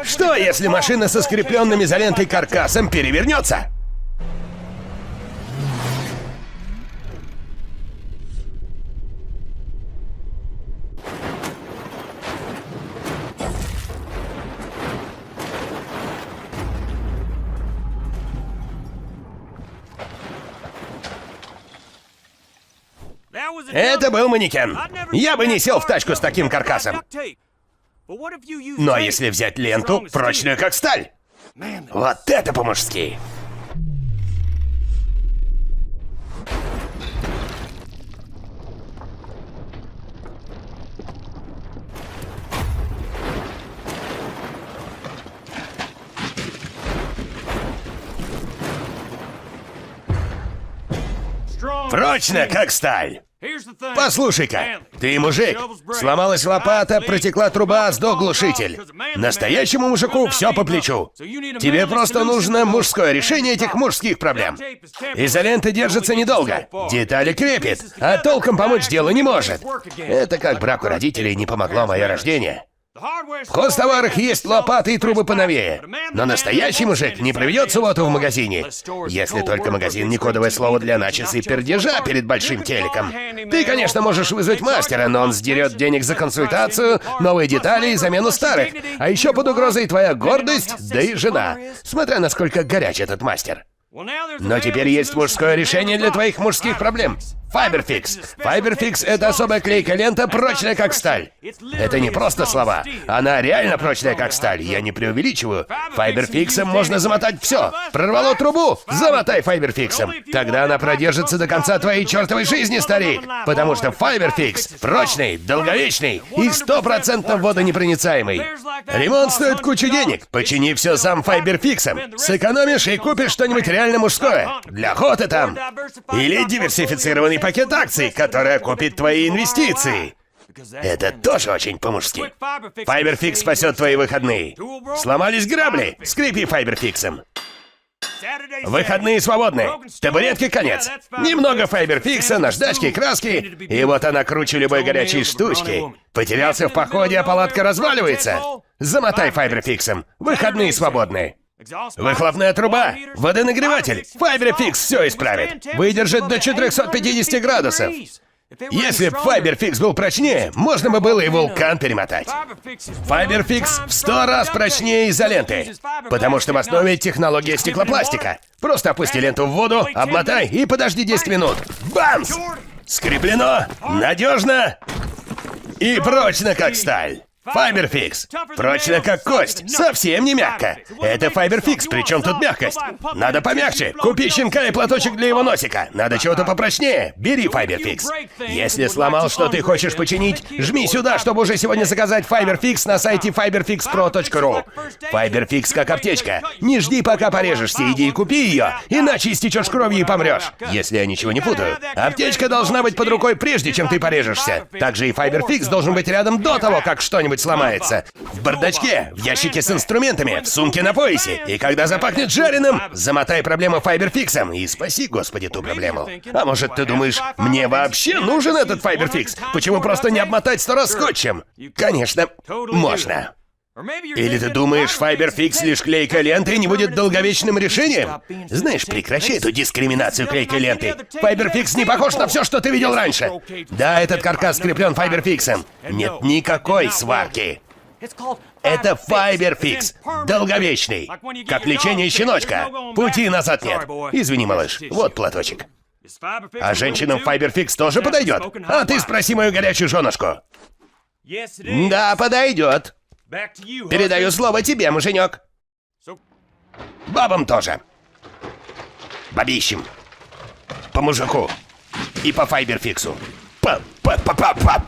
Что, если машина со скрепленным изолентой каркасом перевернется? Это был манекен. Я бы не сел в тачку с таким каркасом. Но если взять ленту, прочную как сталь. Вот это по-мужски. Прочно как сталь. Послушай-ка, ты мужик. Сломалась лопата, протекла труба, сдох глушитель. Настоящему мужику все по плечу. Тебе просто нужно мужское решение этих мужских проблем. Изолента держится недолго, детали крепит, а толком помочь делу не может. Это как браку родителей не помогло мое рождение. В хозтоварах есть лопаты и трубы поновее. Но настоящий мужик не проведет субботу в магазине. Если только магазин не кодовое слово для начес и пердежа перед большим телеком. Ты, конечно, можешь вызвать мастера, но он сдерет денег за консультацию, новые детали и замену старых. А еще под угрозой твоя гордость, да и жена. Смотря насколько горяч этот мастер. Но теперь есть мужское решение для твоих мужских проблем. Fiberfix. Fiberfix — это особая клейкая лента, прочная как сталь. Это не просто слова. Она реально прочная как сталь. Я не преувеличиваю. Fiberfix'ом можно замотать все. Прорвало трубу? Замотай Fiberfix'ом. Тогда она продержится до конца твоей чертовой жизни, старик. Потому что Fiberfix прочный, долговечный и 100% водонепроницаемый. Ремонт стоит кучу денег. Почини все сам Fiberfix'ом. Сэкономишь и купишь что-нибудь реально мужское. Для охоты там. Или диверсифицированный пакет акций, который окупит твои инвестиции. Это тоже очень по-мужски. Fiberfix спасет твои выходные. Сломались грабли? Скрепи Fiberfix'ом. Выходные свободны. Табуретки конец. Немного Fiberfix'a, наждачки, краски. И вот она круче любой горячей штучки. Потерялся в походе, а палатка разваливается. Замотай Fiberfix'ом. Выходные свободны. Выхлопная труба, водонагреватель. Fiberfix все исправит. Выдержит до 450 градусов. Если б Fiberfix был прочнее, можно бы было и вулкан перемотать. Fiberfix в 100 раз прочнее изоленты, потому что в основе технология стеклопластика. Просто опусти ленту в воду, обмотай и подожди 10 минут. Бамс! Скреплено, надежно и прочно как сталь. Fiberfix. Прочно как кость. Совсем не мягко. Это Fiberfix, причем тут мягкость. Надо помягче. Купи щенка и платочек для его носика. Надо чего-то попрочнее. Бери Fiberfix. Если сломал, что ты хочешь починить, жми сюда, чтобы уже сегодня заказать Fiberfix на сайте fiberfixpro.ru. Fiberfix как аптечка. Не жди, пока порежешься. Иди и купи ее, иначе истечешь кровью и помрешь. Если я ничего не путаю. Аптечка должна быть под рукой, прежде чем ты порежешься. Также и Fiberfix должен быть рядом до того, как что-нибудь сломается. В бардачке, в ящике с инструментами, в сумке на поясе. И когда запахнет жареным, замотай проблему Fiberfix'ом и спаси, Господи, ту проблему. А может, ты думаешь, мне вообще нужен этот Fiberfix? Почему просто не обмотать 100 раз скотчем? Конечно, можно. Или ты думаешь, Fiberfix лишь клейкая лента и не будет долговечным решением? Знаешь, прекращай эту дискриминацию клейкой ленты. Fiberfix не похож на все, что ты видел раньше. Да, этот каркас скреплен Fiberfix'ом. Нет никакой сварки. Это Fiberfix. Долговечный. Как лечение щеночка. Пути назад нет. Извини, малыш, вот платочек. А женщинам Fiberfix тоже подойдет? А ты спроси мою горячую женушку. Да, подойдет. Передаю слово тебе, муженек. Бабам тоже. Бабищем. По мужику. И по Fiberfix'у. Па-па-па-па-па.